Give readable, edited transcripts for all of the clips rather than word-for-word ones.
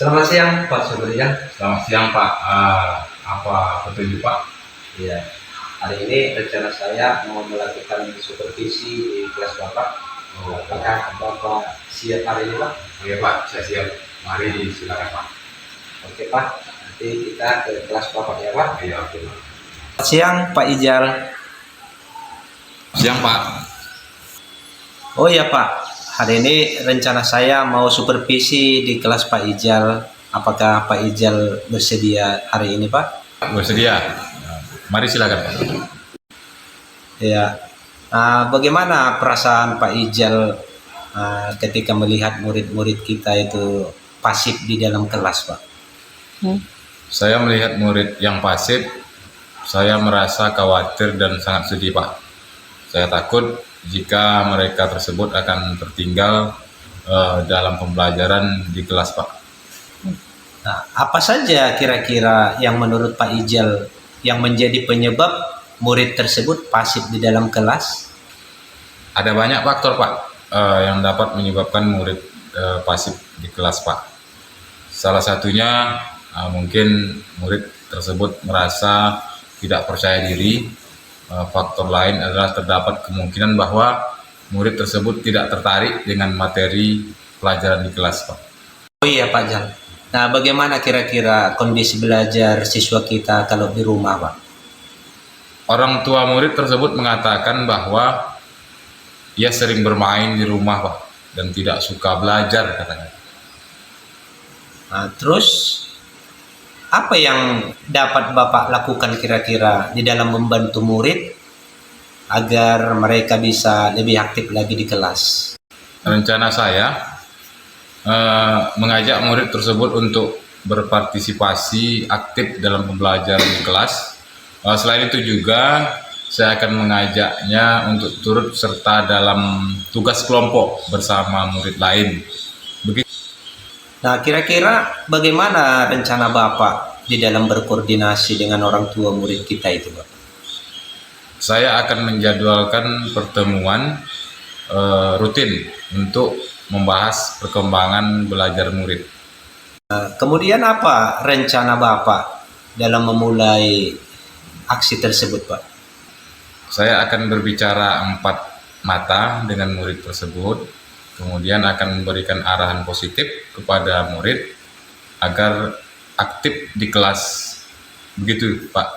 Selamat siang Pak Subrian. Selamat siang Pak. Apa petunjuk Pak? Iya, hari ini rencana saya mau melakukan supervisi di kelas Bapak. Apakah Bapak siap hari ini Pak? Oke Pak, saya siap. Mari silakan Pak. Oke Pak, nanti kita ke kelas Bapak ya Pak. Iya, oke Pak. Selamat siang Pak Ijal. Siang Pak. Oh iya Pak, hari ini rencana saya mau supervisi di kelas Pak Ijal. Apakah Pak Ijal bersedia hari ini Pak? Bersedia. Mari silakan Pak. Ya, bagaimana perasaan Pak Ijal ketika melihat murid-murid kita itu pasif di dalam kelas Pak? Saya melihat murid yang pasif, saya merasa khawatir dan sangat sedih Pak. Saya takut jika mereka tersebut akan tertinggal dalam pembelajaran di kelas Pak. Nah, apa saja kira-kira yang menurut Pak Ijal yang menjadi penyebab murid tersebut pasif di dalam kelas? Ada banyak faktor Pak yang dapat menyebabkan murid pasif di kelas Pak. Salah satunya mungkin murid tersebut merasa tidak percaya diri. Faktor lain adalah terdapat kemungkinan bahwa murid tersebut tidak tertarik dengan materi pelajaran di kelas Pak. Oh iya Pak Jal. Nah, bagaimana kira-kira kondisi belajar siswa kita kalau di rumah Pak? Orang tua murid tersebut mengatakan bahwa ia sering bermain di rumah Pak dan tidak suka belajar katanya. Nah, terus apa yang dapat Bapak lakukan kira-kira di dalam membantu murid agar mereka bisa lebih aktif lagi di kelas? Rencana saya mengajak murid tersebut untuk berpartisipasi aktif dalam pembelajaran di kelas. Selain itu juga saya akan mengajaknya untuk turut serta dalam tugas kelompok bersama murid lain. Begitu. Nah, kira-kira bagaimana rencana Bapak di dalam berkoordinasi dengan orang tua murid kita itu Pak? Saya akan menjadwalkan pertemuan rutin untuk membahas perkembangan belajar murid. Kemudian apa rencana Bapak dalam memulai aksi tersebut Pak? Saya akan berbicara 4 mata dengan murid tersebut, kemudian akan memberikan arahan positif kepada murid agar aktif di kelas. Begitu Pak.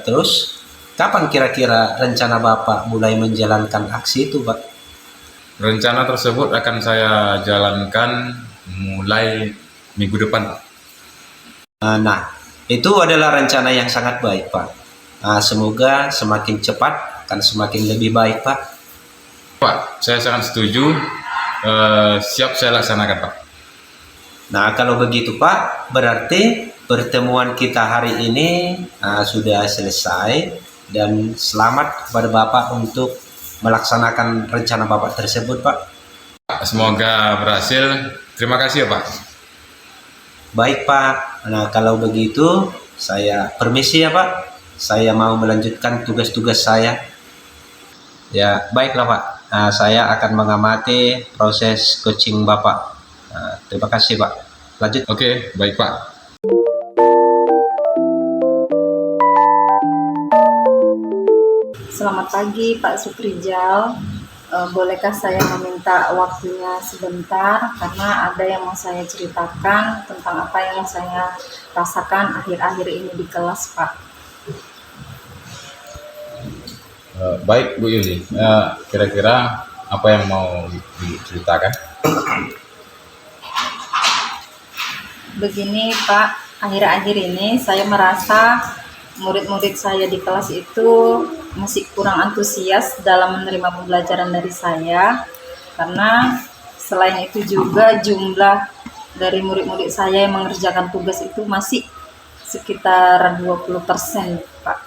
Terus kapan kira-kira rencana Bapak mulai menjalankan aksi itu Pak? Rencana tersebut akan saya jalankan mulai minggu depan. Nah, itu adalah rencana yang sangat baik Pak. Semoga semakin cepat akan semakin lebih baik Pak. Pak, saya sangat setuju. Siap saya laksanakan Pak. Nah, kalau begitu Pak, berarti pertemuan kita hari ini sudah selesai dan selamat kepada Bapak untuk melaksanakan rencana Bapak tersebut Pak. Semoga berhasil. Terima kasih ya Pak. Baik Pak, nah kalau begitu saya permisi ya Pak. Saya mau melanjutkan tugas-tugas saya. Ya baiklah Pak, saya akan mengamati proses coaching Bapak. Terima kasih Pak. Lanjut. Oke, baik Pak. Selamat pagi Pak Suprijal. Bolehkah saya meminta waktunya sebentar karena ada yang mau saya ceritakan tentang apa yang saya rasakan akhir-akhir ini di kelas Pak. Baik Bu Yuli, kira-kira apa yang mau diceritakan? Begini Pak, akhir-akhir ini saya merasa murid-murid saya di kelas itu masih kurang antusias dalam menerima pembelajaran dari saya, karena selain itu juga jumlah dari murid-murid saya yang mengerjakan tugas itu masih sekitar 20% Pak.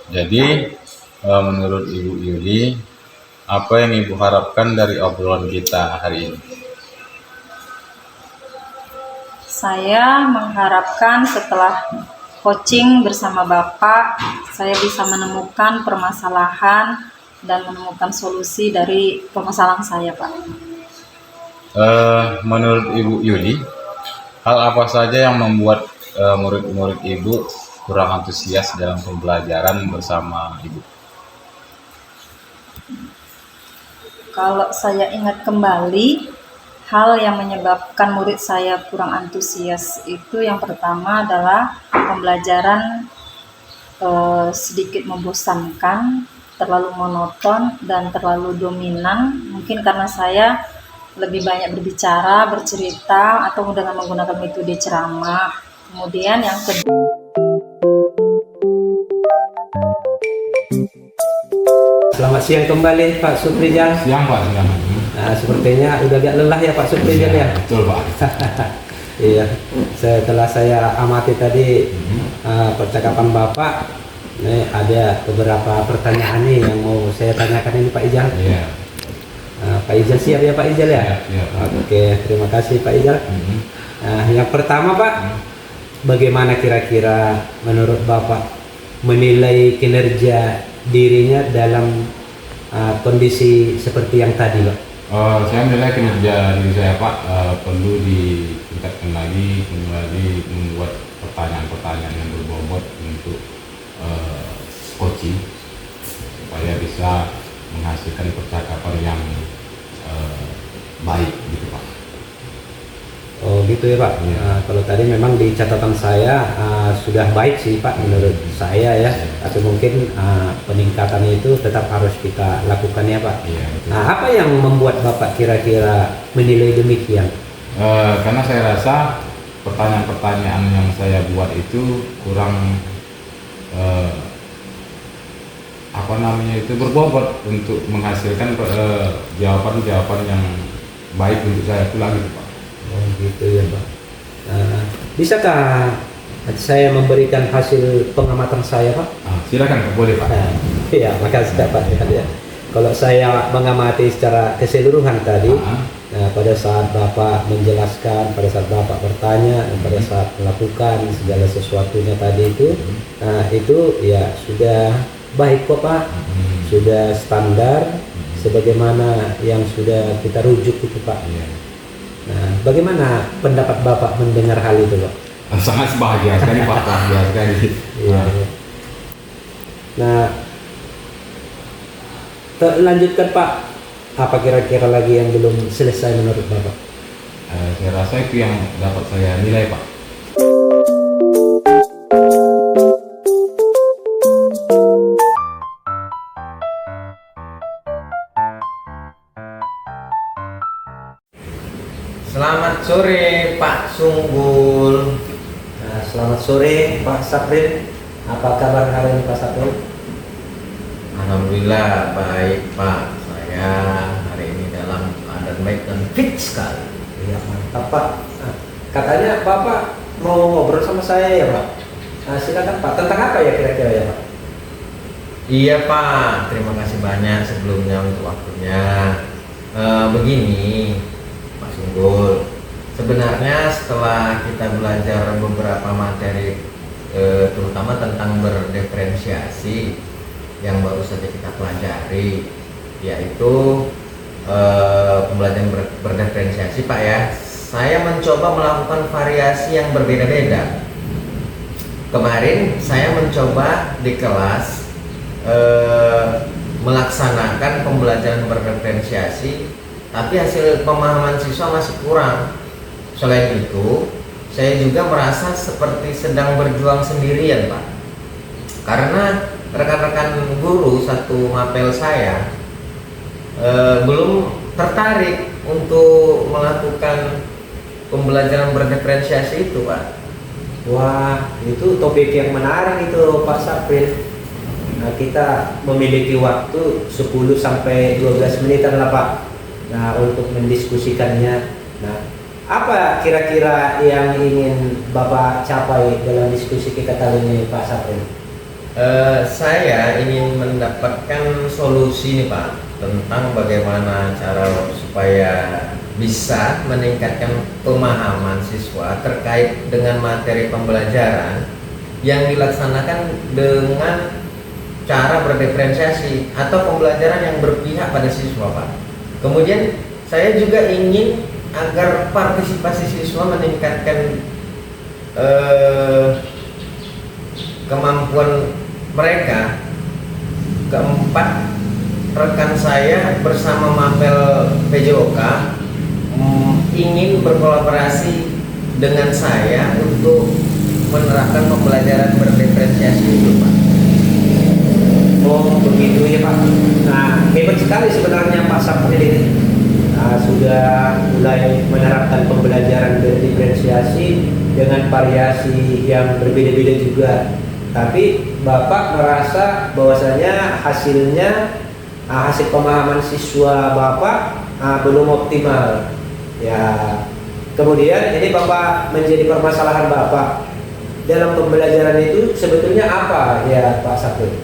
Jadi menurut Ibu Yuli, apa yang Ibu harapkan dari obrolan kita hari ini? Saya mengharapkan setelah coaching bersama Bapak, saya bisa menemukan permasalahan dan menemukan solusi dari permasalahan saya, Pak. Menurut Ibu Yuli, hal apa saja yang membuat murid-murid Ibu kurang antusias dalam pembelajaran bersama Ibu? Kalau saya ingat kembali, hal yang menyebabkan murid saya kurang antusias itu yang pertama adalah pembelajaran sedikit membosankan, terlalu monoton dan terlalu dominan. Mungkin karena saya lebih banyak berbicara, bercerita, atau dengan menggunakan metode ceramah. Kemudian yang kedua, Selamat siang kembali Pak Suprijal. Siang Pak, siang. Nah, sepertinya udah agak lelah ya Pak Suprijal ya. Betul Pak. Iya, setelah saya amati tadi percakapan Bapak, nih ada beberapa pertanyaan nih yang mau saya tanyakan ini Pak Ijal. Iya. Pak Ijal siap ya Pak Ijal ya? Iya, Pak. Oke, terima kasih Pak Ijal. Nah, yang pertama Pak, bagaimana kira-kira menurut Bapak menilai kinerja dirinya dalam kondisi seperti yang tadi Pak? Saya menilai kinerja diri saya Pak perlu ditingkatkan lagi, membuat pertanyaan-pertanyaan yang berbobot untuk coaching supaya bisa menghasilkan percakapan yang baik gitu Pak. Oh gitu ya Pak. Iya. Kalau tadi memang di catatan saya sudah baik sih Pak menurut saya ya. Tapi mungkin peningkatan itu tetap harus kita lakukan ya Pak. Iya, betul. Nah, apa yang membuat Bapak kira-kira menilai demikian? Karena saya rasa pertanyaan-pertanyaan yang saya buat itu kurang berbobot untuk menghasilkan jawaban-jawaban yang baik untuk saya pulang gitu Pak. Oh gitu ya Pak. Bisakah saya memberikan hasil pengamatan saya Pak? Silakan boleh Pak. Iya, makasih Pak. Ya. Kalau saya mengamati secara keseluruhan tadi, pada saat Bapak menjelaskan, pada saat Bapak bertanya, dan pada saat melakukan segala sesuatunya tadi itu ya sudah baik kok Pak, sudah standar, sebagaimana yang sudah kita rujuk itu Pak. Nah, bagaimana pendapat Bapak mendengar hal itu Pak? Sangat bahagia sekali Pak, bahagia sekali. Iya. Nah, lanjutkan Pak. Apa kira-kira lagi yang belum selesai menurut Bapak? Saya rasa itu yang dapat saya nilai Pak. Selamat sore Pak Sunggul. Nah, selamat sore Pak Sapril. Apa kabar hari ini Pak Sapril? Alhamdulillah baik Pak. Saya hari ini dalam keadaan baik dan fit sekali. Iya mantap Pak. Nah, katanya Bapak mau ngobrol sama saya ya Pak. Nah, silakan Pak. Tentang apa ya kira-kira ya Pak? Iya Pak, terima kasih banyak sebelumnya untuk waktunya. Begini Pak Sunggul, sebenarnya setelah kita belajar beberapa materi terutama tentang berdiferensiasi yang baru saja kita pelajari, yaitu pembelajaran berdiferensiasi Pak ya, saya mencoba melakukan variasi yang berbeda-beda. Kemarin saya mencoba di kelas melaksanakan pembelajaran berdiferensiasi, tapi hasil pemahaman siswa masih kurang. Selain itu, saya juga merasa seperti sedang berjuang sendirian Pak, karena rekan-rekan guru satu mapel saya belum tertarik untuk melakukan pembelajaran berdiferensiasi itu Pak. Wah, itu topik yang menarik itu Pak Sapril. Nah, kita memiliki waktu 10 sampai 12 menitan lah Pak. Nah, untuk mendiskusikannya. Nah, apa kira-kira yang ingin Bapak capai dalam diskusi kita kali ini Pak Sapril? Saya ingin mendapatkan solusi nih Pak, tentang bagaimana cara supaya bisa meningkatkan pemahaman siswa terkait dengan materi pembelajaran yang dilaksanakan dengan cara berdiferensiasi atau pembelajaran yang berpihak pada siswa Pak. Kemudian saya juga ingin agar partisipasi siswa meningkatkan kemampuan mereka. Keempat, rekan saya bersama Mapel PJOK ingin berkolaborasi dengan saya untuk menerapkan pembelajaran berdiferensiasi itu, Pak. Oh begitu ya Pak. Nah hebat sekali sebenarnya Pak Sapril ini. Sudah mulai menerapkan pembelajaran berdiferensiasi dengan variasi yang berbeda-beda juga. Tapi Bapak merasa bahwasanya hasil pemahaman siswa Bapak belum optimal. Ya, kemudian ini Bapak menjadi permasalahan Bapak dalam pembelajaran itu sebetulnya apa ya Pak Sapril?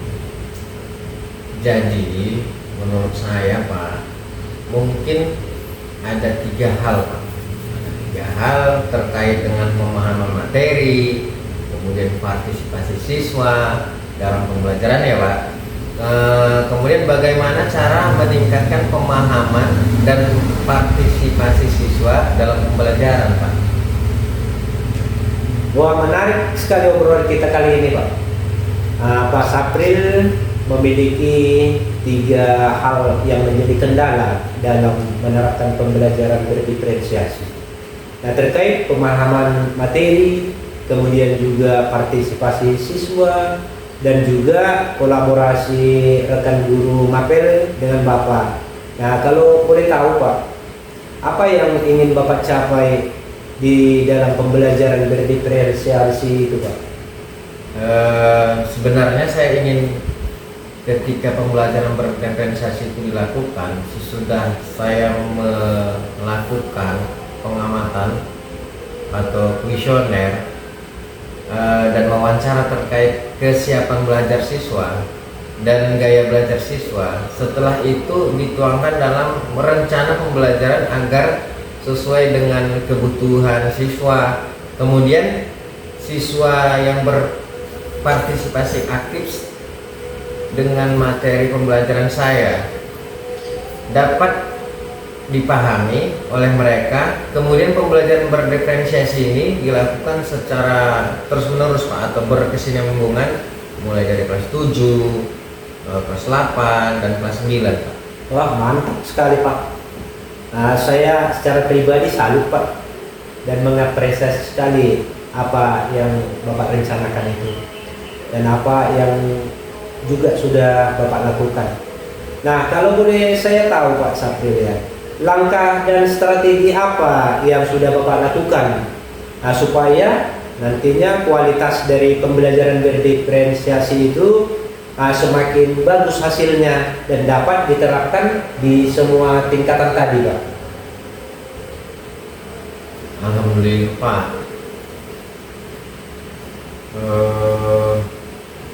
Jadi menurut saya, Pak, mungkin ada 3 hal, Pak. Ada 3 hal terkait dengan pemahaman materi, kemudian partisipasi siswa dalam pembelajaran ya, Pak. Kemudian bagaimana cara meningkatkan pemahaman dan partisipasi siswa dalam pembelajaran, Pak. Wah menarik sekali obrolan kita kali ini Pak. Pak Sapril memiliki 3 hal yang menjadi kendala dalam menerapkan pembelajaran berdiferensiasi. Nah terkait pemahaman materi, kemudian juga partisipasi siswa, dan juga kolaborasi rekan guru Mapel dengan Bapak. Nah kalau boleh tahu Pak, apa yang ingin Bapak capai di dalam pembelajaran berdiferensiasi itu Pak? Sebenarnya saya ingin ketika pembelajaran berdiferensiasi itu dilakukan, sesudah saya melakukan pengamatan atau kuesioner dan wawancara terkait kesiapan belajar siswa dan gaya belajar siswa, setelah itu dituangkan dalam rencana pembelajaran agar sesuai dengan kebutuhan siswa. Kemudian siswa yang berpartisipasi aktif dengan materi pembelajaran saya dapat dipahami oleh mereka. Kemudian pembelajaran berdiferensiasi ini dilakukan secara terus-menerus Pak, atau berkesinambungan mulai dari kelas 7, kelas 8, dan kelas 9 Pak. Wah mantap sekali Pak. Saya secara pribadi salut Pak dan mengapresiasi sekali apa yang Bapak rencanakan itu dan apa yang juga sudah Bapak lakukan. Nah kalau boleh saya tahu Pak Sapril ya, langkah dan strategi apa yang sudah Bapak lakukan supaya nantinya kualitas dari pembelajaran berdiferensiasi itu semakin bagus hasilnya dan dapat diterapkan di semua tingkatan tadi Pak? Alhamdulillah Pak,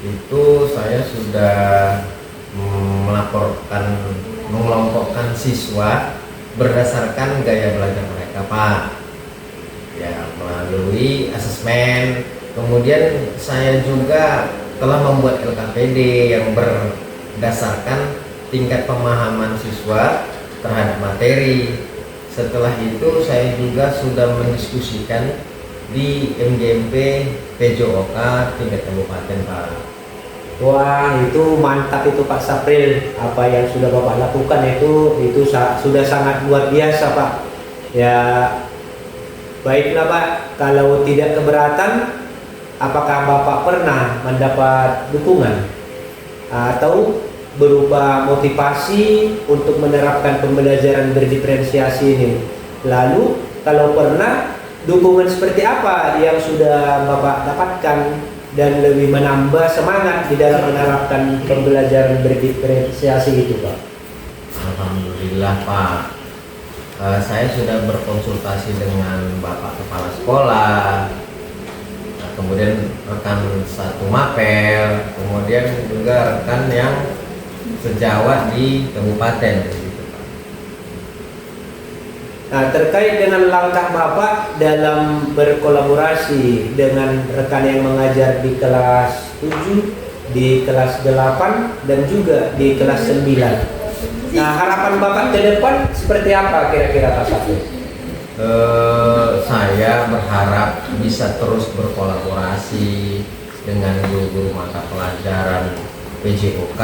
itu saya sudah mengelompokkan siswa berdasarkan gaya belajar mereka Pak, ya melalui asesmen. Kemudian saya juga telah membuat LKPD yang berdasarkan tingkat pemahaman siswa terhadap materi. Setelah itu saya juga sudah mendiskusikan di MGMP PJOK tingkat kabupaten Pak. Wah itu mantap itu Pak Sapril, apa yang sudah Bapak lakukan itu sudah sangat luar biasa Pak. Ya baiklah Pak, kalau tidak keberatan, apakah Bapak pernah mendapat dukungan atau berupa motivasi untuk menerapkan pembelajaran berdiferensiasi ini? Lalu kalau pernah, dukungan seperti apa yang sudah Bapak dapatkan dan lebih menambah semangat di dalam menerapkan pembelajaran berdiferensiasi itu Pak? Alhamdulillah Pak, saya sudah berkonsultasi dengan Bapak Kepala Sekolah, kemudian rekan satu Mapel, kemudian juga rekan yang sejawat di kabupaten. Nah, terkait dengan langkah Bapak dalam berkolaborasi dengan rekan yang mengajar di kelas 7, di kelas 8, dan juga di kelas 9. Nah, harapan Bapak ke depan seperti apa kira-kira Pak Sapril? saya berharap bisa terus berkolaborasi dengan guru-guru mata pelajaran PJOK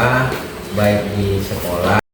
baik di sekolah